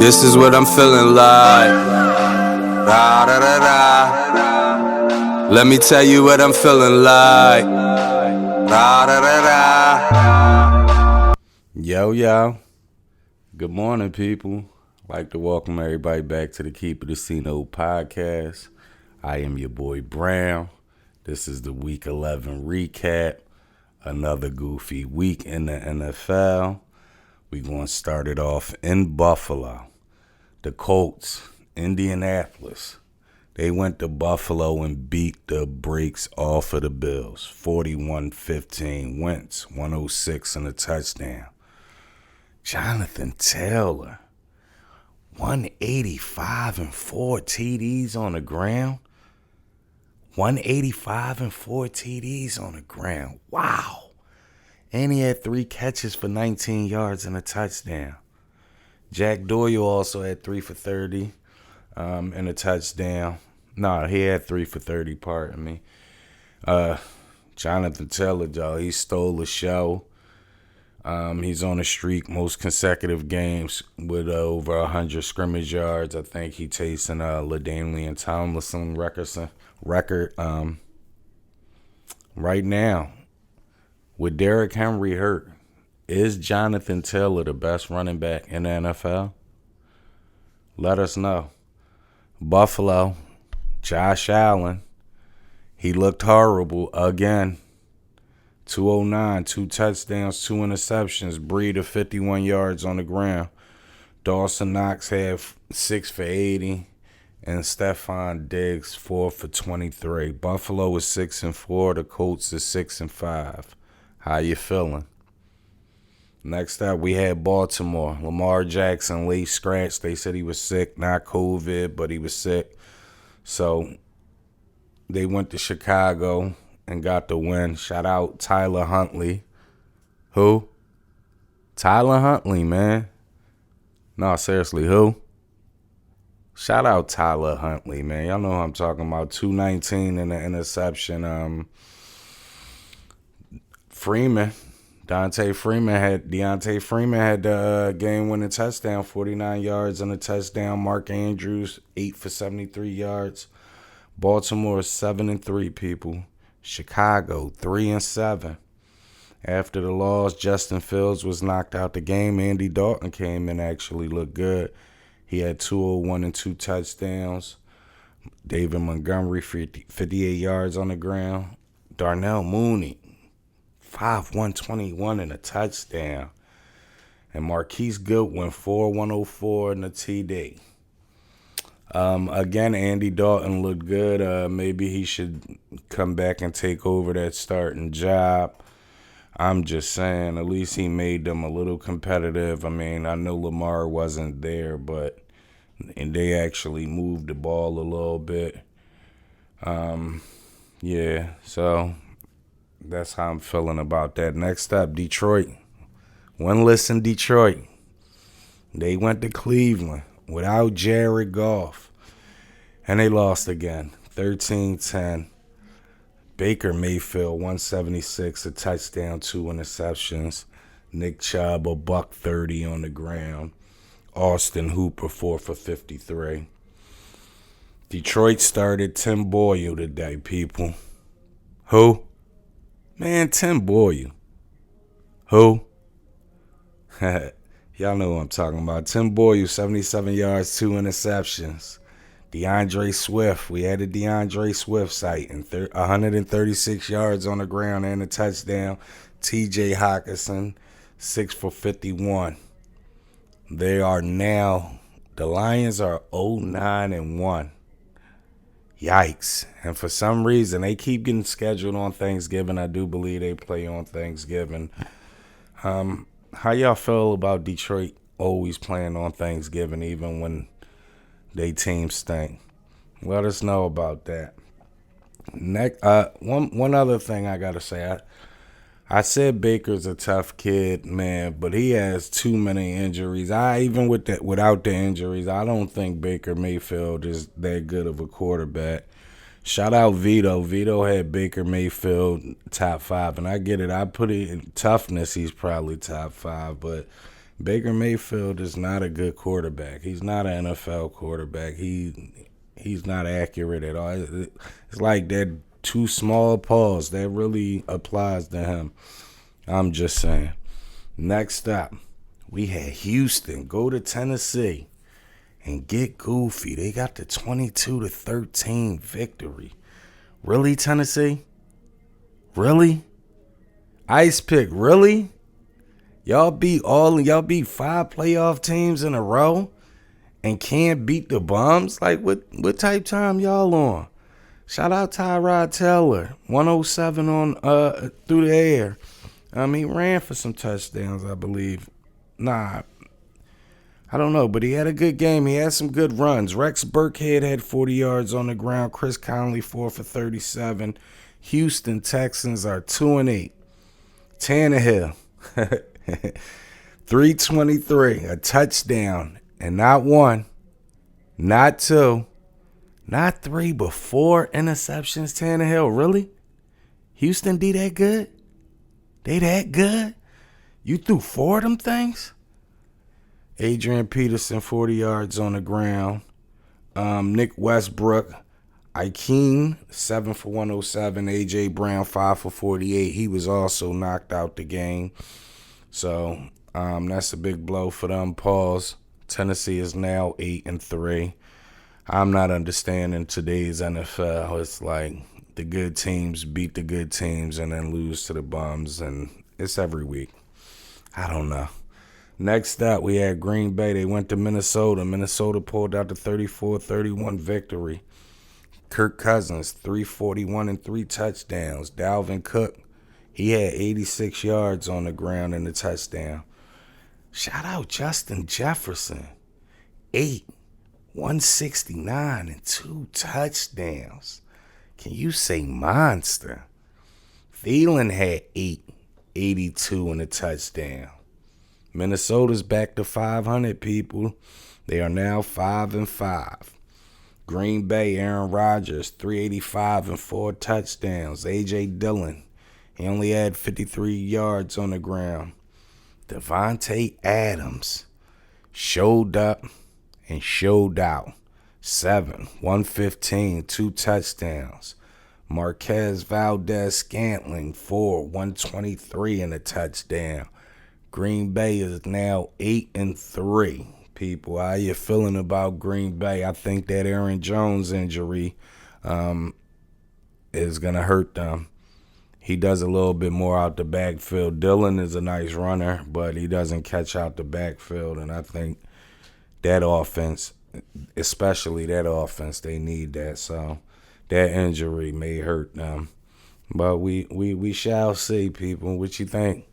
This is what I'm feeling like. Da, da, da, da. Let me tell you what I'm feeling like. Da, da, da, da. Yo. Good morning, people. I'd like to welcome everybody back to the Keep It a C-No podcast. I am your boy Brown. This is the Week 11 recap. Another goofy week in the NFL. We're going to start it off in Buffalo. The Colts, Indianapolis. They went to Buffalo and beat the brakes off of the Bills. 41-15. Wentz, 106 and a touchdown. Jonathan Taylor, 185 and 4 TDs on the ground. 185 and 4 TDs on the ground. Wow. And he had 3 catches for 19 yards and a touchdown. Jack Doyle also had 3 for 30 and a touchdown. No, he had 3 for 30, pardon me. Jonathan Taylor, though, he stole the show. He's on a streak, most consecutive games with over 100 scrimmage yards. I think he tasting LaDainian Tomlinson record right now. With Derrick Henry hurt, is Jonathan Taylor the best running back in the NFL? Let us know. Buffalo, Josh Allen, he looked horrible again. 209, 2 touchdowns, 2 interceptions. Breida, 51 yards on the ground. Dawson Knox had 6 for 80. And Stephon Diggs, 4 for 23. Buffalo is 6-4. The Colts is 6-5. How you feeling? Next up, we had Baltimore. Lamar Jackson, late scratch. They said he was sick, not COVID, but he was sick. So they went to Chicago and got the win. Shout out Tyler Huntley. Who? Tyler Huntley, man. No, seriously, who? Shout out Tyler Huntley, man. Y'all know who I'm talking about. 219 in the interception. Deontay Freeman had the game-winning touchdown, 49 yards and a touchdown. Mark Andrews, 8 for 73 yards. Baltimore is 7-3, people. Chicago, 3-7. After the loss, Justin Fields was knocked out the game. Andy Dalton came in, actually looked good. He had 201 and 2 touchdowns. David Montgomery, 58 yards on the ground. Darnell Mooney, 121 and a touchdown. And Marquise Goodwin, 104 and a TD. Again, Andy Dalton looked good. Maybe he should come back and take over that starting job. I'm just saying, at least he made them a little competitive. I mean, I know Lamar wasn't there, and they actually moved the ball a little bit. Yeah, so that's how I'm feeling about that. Next up, Detroit. Winless in Detroit. They went to Cleveland without Jared Goff. And they lost again, 13-10. Baker Mayfield, 176, a touchdown, 2 interceptions. Nick Chubb, $130 on the ground. Austin Hooper, 4 for 53. Detroit started Tim Boyle today, people. Who? Man, Tim Boyle. Who? Y'all know who I'm talking about. Tim Boyle, 77 yards, 2 interceptions. DeAndre Swift. We had a DeAndre Swift site. 136 yards on the ground and a touchdown. TJ Hockenson, 6 for 51. They are now, the Lions are 0-9-1. Yikes. And for some reason, they keep getting scheduled on Thanksgiving. I do believe they play on Thanksgiving. How y'all feel about Detroit always playing on Thanksgiving, even when they team stink? Let us know about that. Next, one other thing I got to say. I said Baker's a tough kid, man, but he has too many injuries. Even without the injuries, I don't think Baker Mayfield is that good of a quarterback. Shout out Vito. Vito had Baker Mayfield top 5, and I get it. I put it in toughness, he's probably top 5, but Baker Mayfield is not a good quarterback. He's not an NFL quarterback. He's not accurate at all. It's like that too small pause that really applies to him. I'm just saying. Next up, we had Houston go to Tennessee and get goofy. They got the 22-13 victory. Really, Tennessee? Really? Ice pick, really? Y'all beat 5 playoff teams in a row and can't beat the Bums? Like, what type time y'all on? Shout out Tyrod Taylor, 107 on through the air. He ran for some touchdowns, I believe. Nah, I don't know, but he had a good game. He had some good runs. Rex Burkhead had 40 yards on the ground. Chris Conley 4 for 37. Houston Texans are 2-8. Tannehill 323, a touchdown, and not one, not two, not three, but 4 interceptions. Tannehill, really? Houston D that good? They that good? You threw 4 of them things? Adrian Peterson, 40 yards on the ground. Nick Westbrook, Ikeen, 7 for 107. A.J. Brown, 5 for 48. He was also knocked out the game. So that's a big blow for them. Pause. Tennessee is now 8-3. I'm not understanding today's NFL. It's like the good teams beat the good teams and then lose to the Bums, and it's every week. I don't know. Next up, we had Green Bay. They went to Minnesota. Minnesota pulled out the 34-31 victory. Kirk Cousins, 341 and 3 touchdowns. Dalvin Cook, he had 86 yards on the ground and a touchdown. Shout out Justin Jefferson, 169 and 2 touchdowns. Can you say monster? Thielen had 82 and a touchdown. Minnesota's back to 500 people. They are now 5-5. Green Bay, Aaron Rodgers, 385 and 4 touchdowns. A.J. Dillon, he only had 53 yards on the ground. Devontae Adams showed up and showed out. 115, 2 touchdowns. Marquez Valdez-Scantling, 123 and a touchdown. Green Bay is now 8-3. People, how you feeling about Green Bay? I think that Aaron Jones injury is going to hurt them. He does a little bit more out the backfield. Dillon is a nice runner, but he doesn't catch out the backfield, and I think that offense, especially that offense, they need that. So that injury may hurt them. But we shall see, people. What you think?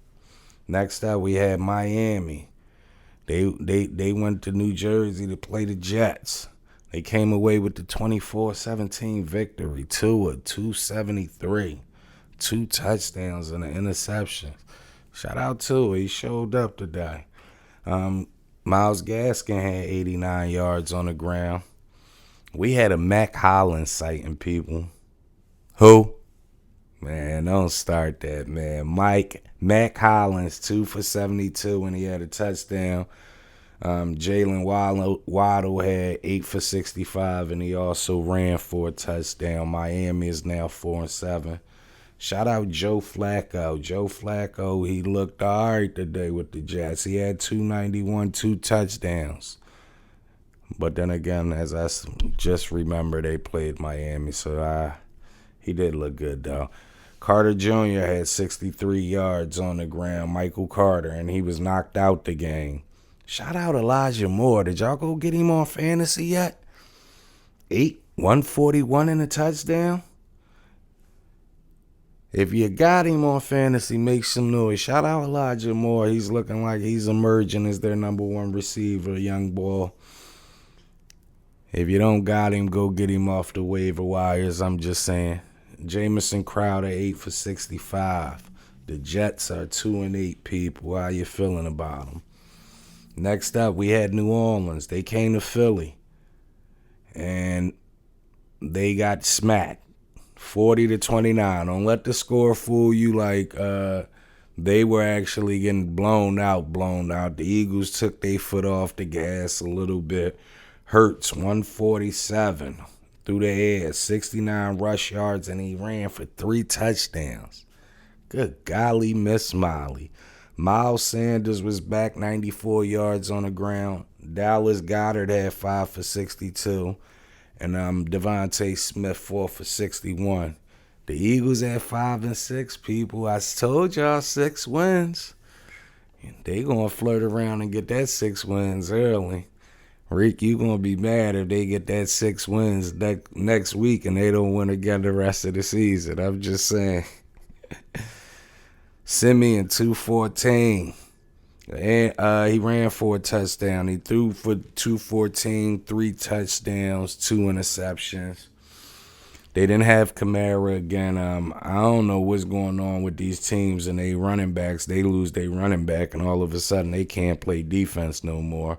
Next up, we had Miami. They went to New Jersey to play the Jets. They came away with the 24-17 victory. Tua, 273. 2 touchdowns and an interception. Shout out Tua. He showed up today. Myles Gaskin had 89 yards on the ground. We had a Mac Hollins sighting, people. Who? Man, don't start that, man. Mac Hollins, 2 for 72, and he had a touchdown. Jalen Waddle had 8 for 65, and he also ran for a touchdown. Miami is now 4-7. Shout out Joe Flacco. Joe Flacco, he looked all right today with the Jets. He had 291, 2 touchdowns. But then again, as I just remember, they played Miami, so he did look good, though. Carter Jr. had 63 yards on the ground, Michael Carter, and he was knocked out the game. Shout out Elijah Moore. Did y'all go get him on fantasy yet? 141 and a touchdown? If you got him on fantasy, make some noise. Shout out Elijah Moore. He's looking like he's emerging as their number 1 receiver, young boy. If you don't got him, go get him off the waiver wires. I'm just saying. Jamison Crowder, 8 for 65. The Jets are 2-8, people. How you feeling about them? Next up, we had New Orleans. They came to Philly, and they got smacked, 40-29. Don't let the score fool you like They were actually getting blown out. The Eagles took their foot off the gas a little bit. Hurts, 147 through the air, 69 rush yards, and he ran for 3 touchdowns. Good golly, Miss Molly. Miles Sanders was back, 94 yards on the ground. Dallas Goedert had 5 for 62. And Devontae Smith 4 for 61. The Eagles at 5-6, people. I told y'all 6 wins. And they gonna flirt around and get that 6 wins early. Reek, you gonna be mad if they get that 6 wins next week and they don't win again the rest of the season. I'm just saying. Simeon 214. And he ran for a touchdown. He threw for 214, 3 touchdowns, 2 interceptions. They didn't have Kamara again. I don't know what's going on with these teams and they running backs. They lose their running back, and all of a sudden they can't play defense no more.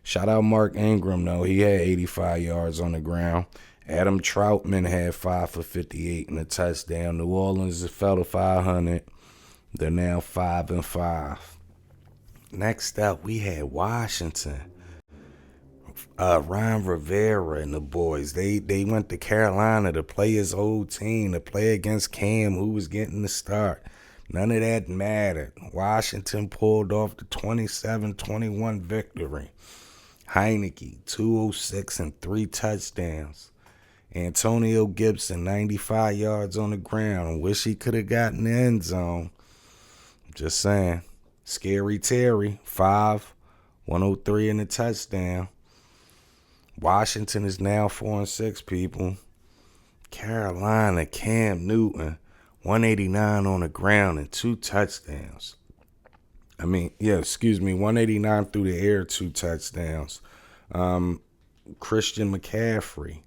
Shout out Mark Ingram, though. He had 85 yards on the ground. Adam Troutman had 5 for 58 and a touchdown. New Orleans fell to 500. They're now 5-5. Next up, we had Washington. Ron Rivera and the boys. They went to Carolina to play his old team, to play against Cam, who was getting the start. None of that mattered. Washington pulled off the 27-21 victory. Heineke, 206 and 3 touchdowns. Antonio Gibson, 95 yards on the ground. Wish he could have gotten the end zone. Just saying. Scary Terry, 5, 103 in the touchdown. Washington is now 4-6, people. Carolina, Cam Newton, 189 on the ground and 2 touchdowns. 189 through the air, 2 touchdowns. Christian McCaffrey,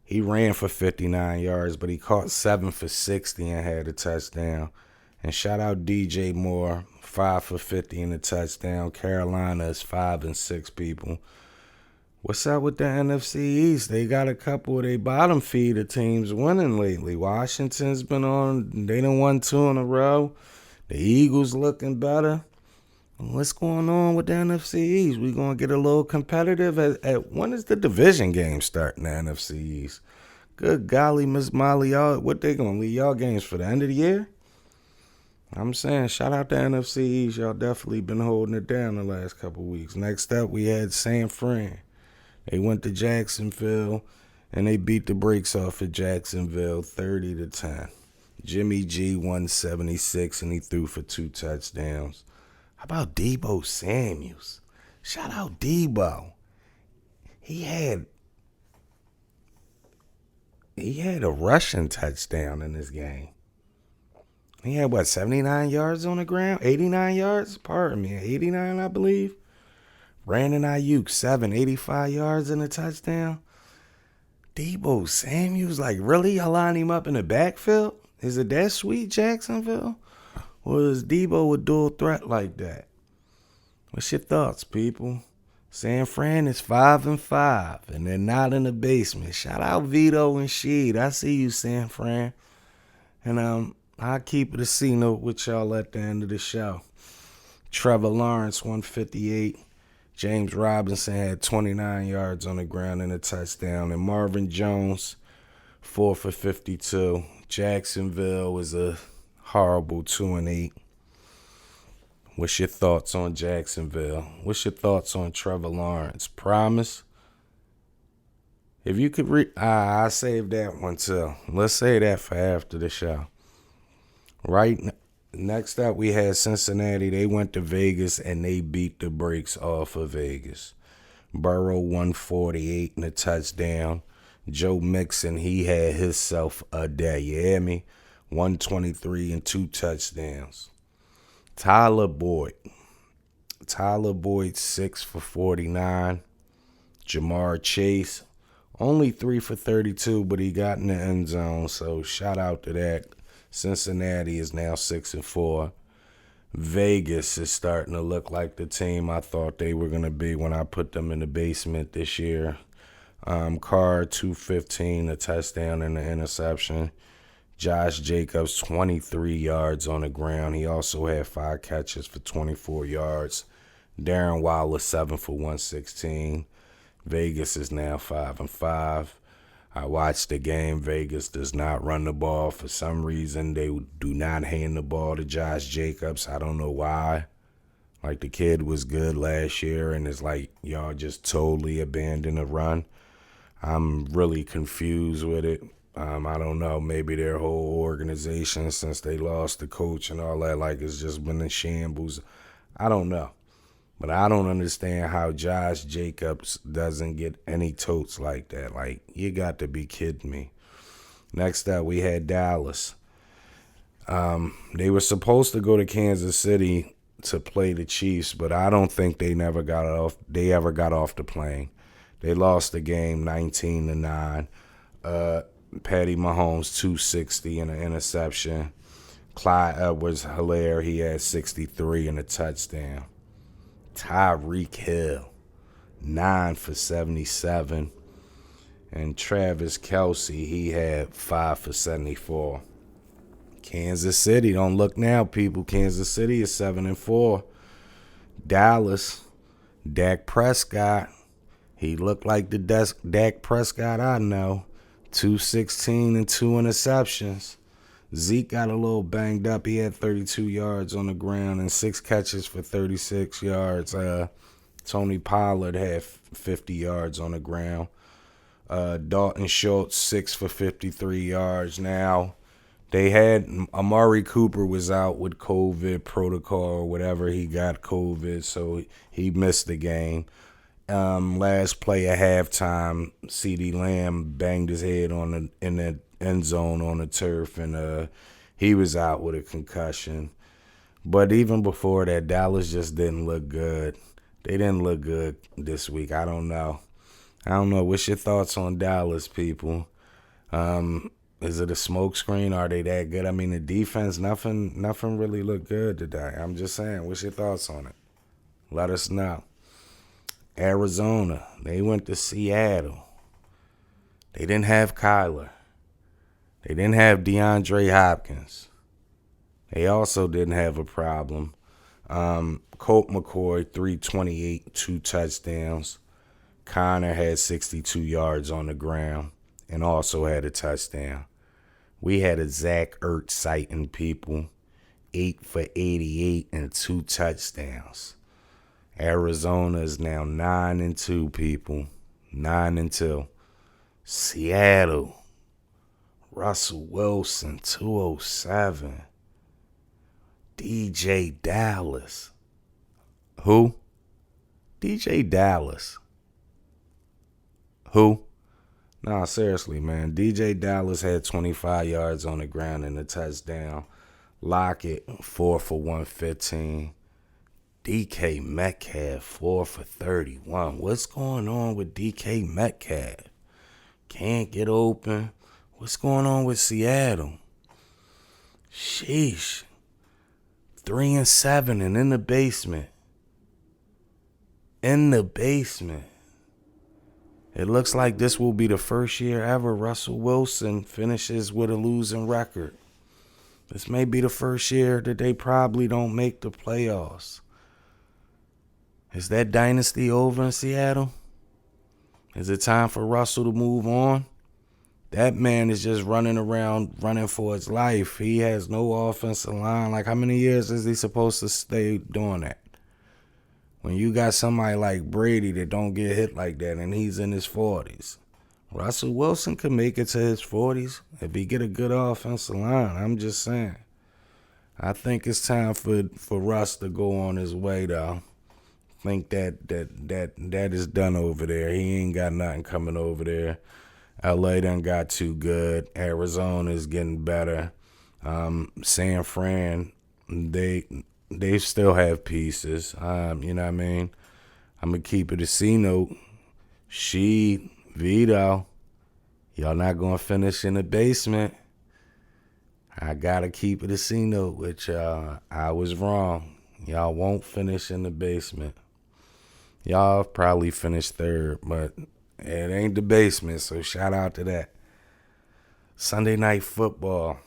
he ran for 59 yards, but he caught 7 for 60 and had a touchdown. And shout out DJ Moore, 5 for 50 and a touchdown. Carolina is 5-6, people. What's up with the NFC East? They got a couple of their bottom feeder teams winning lately. Washington's been on, they done won 2 in a row. The Eagles looking better. What's going on with the NFC East? We going to get a little competitive at when is the division game starting, the NFC East? Good golly, Miss Molly, y'all, what they going to leave y'all games for the end of the year? I'm saying, shout out to NFC East. Y'all definitely been holding it down the last couple of weeks. Next up, we had San Fran. They went to Jacksonville, and they beat the brakes off of Jacksonville 30-10. Jimmy G, 176, and he threw for 2 touchdowns. How about Deebo Samuels? Shout out Deebo. He had a rushing touchdown in this game. He had, 79 yards on the ground? 89 yards? Pardon me, 89, I believe. Brandon Ayuk, 85 yards and a touchdown. Deebo Samuels, really? Y'all line him up in the backfield? Is it that sweet, Jacksonville? Or is Deebo a dual threat like that? What's your thoughts, people? San Fran is 5-5, and they're not in the basement. Shout out Vito and Sheed. I see you, San Fran. And I'll keep it a C-note with y'all at the end of the show. Trevor Lawrence, 158. James Robinson had 29 yards on the ground and a touchdown. And Marvin Jones, 4 for 52. Jacksonville was a horrible 2-8. What's your thoughts on Jacksonville? What's your thoughts on Trevor Lawrence? Promise? If you could I saved that one too. Let's say that for after the show. Right next up, we had Cincinnati. They went to Vegas, and they beat the brakes off of Vegas. Burrow, 148 and a touchdown. Joe Mixon, he had himself a day. You hear me? 123 and 2 touchdowns. Tyler Boyd, 6 for 49. Jamar Chase, only 3 for 32, but he got in the end zone, so shout out to that. Cincinnati is now 6-4. Vegas is starting to look like the team I thought they were going to be when I put them in the basement this year. Carr, 215, a touchdown and an interception. Josh Jacobs, 23 yards on the ground. He also had 5 catches for 24 yards. Darren Waller, 7 for 116. Vegas is now 5-5. I watched the game. Vegas does not run the ball. For some reason, they do not hand the ball to Josh Jacobs. I don't know why. Like, the kid was good last year, and it's like y'all just totally abandoned the run. I'm really confused with it. I don't know. Maybe their whole organization, since they lost the coach and all that, like, it's just been in shambles. I don't know. But I don't understand how Josh Jacobs doesn't get any totes like that. Like, you got to be kidding me. Next up, we had Dallas. They were supposed to go to Kansas City to play the Chiefs, but I don't think they ever got off the plane. They lost the game 19-9. Patty Mahomes, 260 and an interception. Clyde Edwards-Helaire, he had 63 and a touchdown. Tyreek Hill, 9 for 77. And Travis Kelce, he had 5 for 74. Kansas City, don't look now, people. Kansas City is 7-4. Dallas, Dak Prescott, he looked like the Dak Prescott I know. 216 and 2 interceptions. Zeke got a little banged up. He had 32 yards on the ground and 6 catches for 36 yards. Tony Pollard had 50 yards on the ground. Dalton Schultz, 6 for 53 yards. Now, they had Amari Cooper was out with COVID protocol or whatever. He got COVID, so he missed the game. Last play at halftime, CeeDee Lamb banged his head in the end zone on the turf, and he was out with a concussion. But even before that, Dallas just didn't look good. They didn't look good this week. I don't know. What's your thoughts on Dallas, people? Is it a smokescreen? Are they that good? I mean, the defense, nothing really looked good today. I'm just saying, what's your thoughts on it? Let us know. Arizona, they went to Seattle. They didn't have Kyler. They didn't have DeAndre Hopkins. They also didn't have a problem. Colt McCoy, 328, 2 touchdowns. Connor had 62 yards on the ground and also had a touchdown. We had a Zach Ertz sighting, people. 8 for 88 and 2 touchdowns. Arizona is now 9-2, people. 9-2. Seattle. Russell Wilson, 207. DJ Dallas. Who? DJ Dallas. Who? Nah, seriously, man. DJ Dallas had 25 yards on the ground and a touchdown. Lockett, 4 for 115. DK Metcalf, 4 for 31. What's going on with DK Metcalf? Can't get open. What's going on with Seattle? Sheesh. 3-7 and in the basement. In the basement. It looks like this will be the first year ever Russell Wilson finishes with a losing record. This may be the first year that they probably don't make the playoffs. Is that dynasty over in Seattle? Is it time for Russell to move on? That man is just running around, running for his life. He has no offensive line. Like, how many years is he supposed to stay doing that? When you got somebody like Brady that don't get hit like that and he's in his 40s. Russell Wilson could make it to his 40s if he get a good offensive line. I'm just saying. I think it's time for Russ to go on his way, though. I think that is done over there. He ain't got nothing coming over there. LA done got too good. Arizona is getting better. San Fran, they still have pieces. You know what I mean? I'm going to keep it a C note. Vito, y'all not going to finish in the basement. I got to keep it a C note with y'all. I was wrong. Y'all won't finish in the basement. Y'all probably finished third, but it ain't the basement, so shout out to that. Sunday Night Football.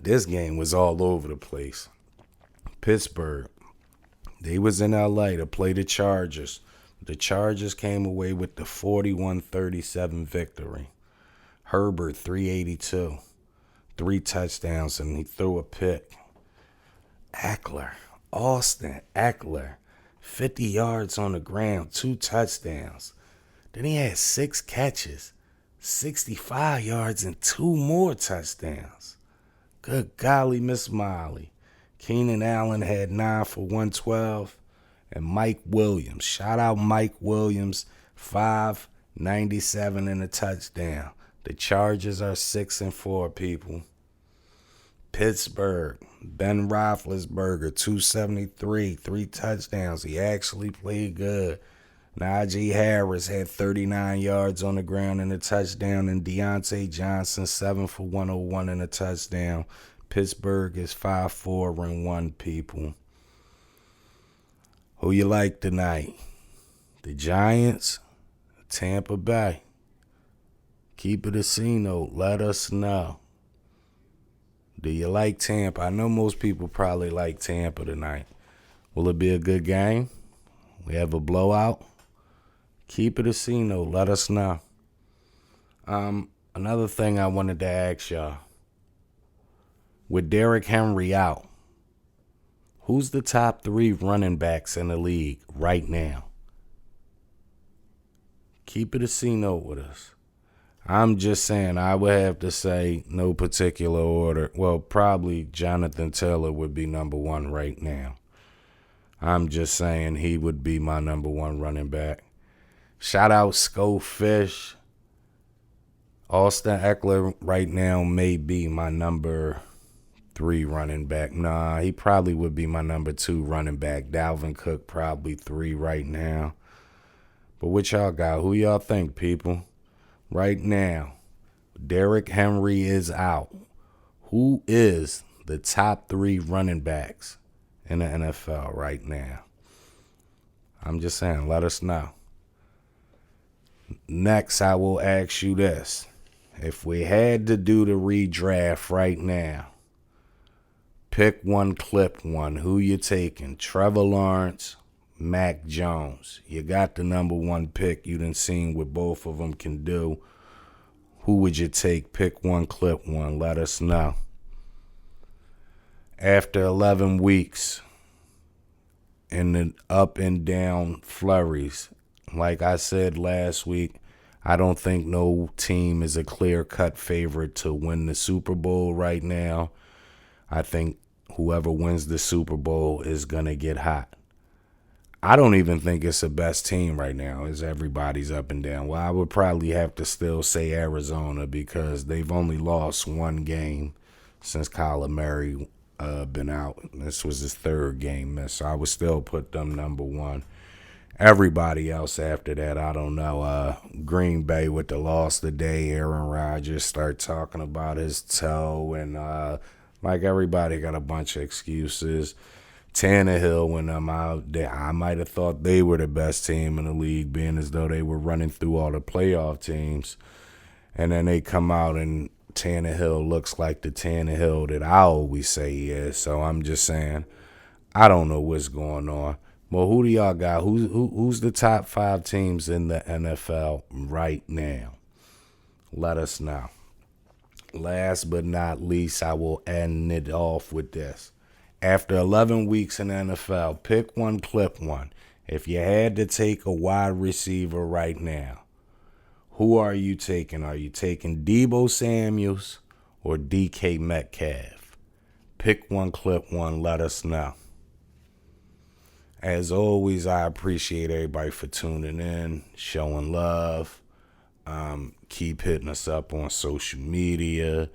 This game was all over the place. Pittsburgh, they was in LA to play the Chargers. The Chargers came away with the 41-37 victory. Herbert, 382. 3 touchdowns, and he threw a pick. Austin Eckler, 50 yards on the ground, 2 touchdowns. Then he had 6 catches, 65 yards, and 2 more touchdowns. Good golly, Miss Molly. Keenan Allen had 9 for 112. And Mike Williams, shout out Mike Williams, 597 and a touchdown. The Chargers are 6-4, people. Pittsburgh, Ben Roethlisberger, 273, 3 touchdowns. He actually played good. Najee Harris had 39 yards on the ground and a touchdown. And Deontay Johnson, 7 for 101 and a touchdown. Pittsburgh is 5-4-1, people. Who you like tonight? The Giants? Tampa Bay? Keep it a C-note. Let us know. Do you like Tampa? I know most people probably like Tampa tonight. Will it be a good game? We have a blowout? Keep it a C-note. Let us know. Another thing I wanted to ask y'all. With Derrick Henry out, who's the top 3 running backs in the league right now? Keep it a C-note with us. I'm just saying I would have to say no particular order. Well, probably Jonathan Taylor would be number 1 right now. I'm just saying he would be my number 1 running back. Shout out Fish. Austin Eckler right now may be my number 3 running back. Nah, he probably would be my number 2 running back. Dalvin Cook probably 3 right now. But what y'all got? Who y'all think, people? Right now, Derrick Henry is out. Who is the top 3 running backs in the NFL right now? I'm just saying, let us know. Next, I will ask you this. If we had to do the redraft right now, pick one, clip one. Who you taking? Trevor Lawrence, Mac Jones. You got the number 1 pick. You done seen what both of them can do. Who would you take? Pick one, clip one. Let us know. After 11 weeks in the up and down flurries, like I said last week, I don't think no team is a clear-cut favorite to win the Super Bowl right now. I think whoever wins the Super Bowl is going to get hot. I don't even think it's the best team right now, as everybody's up and down. Well, I would probably have to still say Arizona because they've only lost 1 game since Kyler Murray been out. This was his 3rd game miss, so I would still put them number 1. Everybody else after that, I don't know. Green Bay with the loss today. Aaron Rodgers start talking about his toe, and like everybody got a bunch of excuses. Tannehill, when I'm out there, I might have thought they were the best team in the league, being as though they were running through all the playoff teams. And then they come out and Tannehill looks like the Tannehill that I always say he is. So I'm just saying, I don't know what's going on. Well, who do y'all got? Who's the top 5 teams in the NFL right now? Let us know. Last but not least, I will end it off with this. After 11 weeks in the NFL, pick one, clip one. If you had to take a wide receiver right now, who are you taking? Are you taking Deebo Samuels or DK Metcalf? Pick one, clip one. Let us know. As always, I appreciate everybody for tuning in, showing love. Keep hitting us up on social media.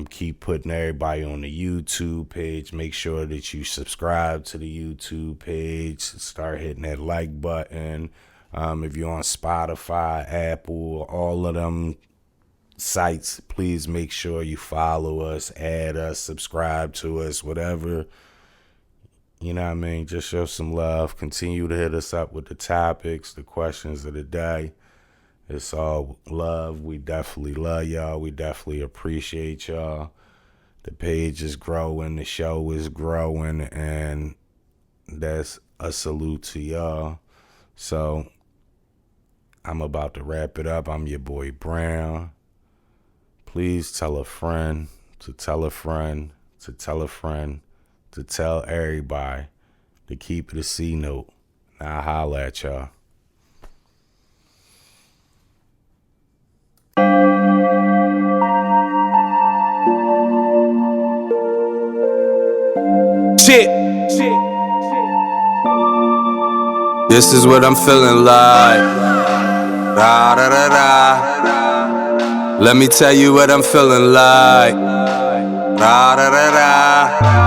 Keep putting everybody on the YouTube page. Make sure that you subscribe to the YouTube page. Start hitting that like button. If you're on Spotify, Apple, all of them sites, please make sure you follow us, add us, subscribe to us, whatever. You know what I mean? Just show some love. Continue to hit us up with the topics, the questions of the day. It's all love. We definitely love y'all. We definitely appreciate y'all. The page is growing. The show is growing. And that's a salute to y'all. So I'm about to wrap it up. I'm your boy Brown. Please tell a friend to tell a friend to tell a friend to tell everybody to keep it a C note. Now holla at y'all. Shit. This is what I'm feeling like. Da da da da. Let me tell you what I'm feeling like. Da da da da.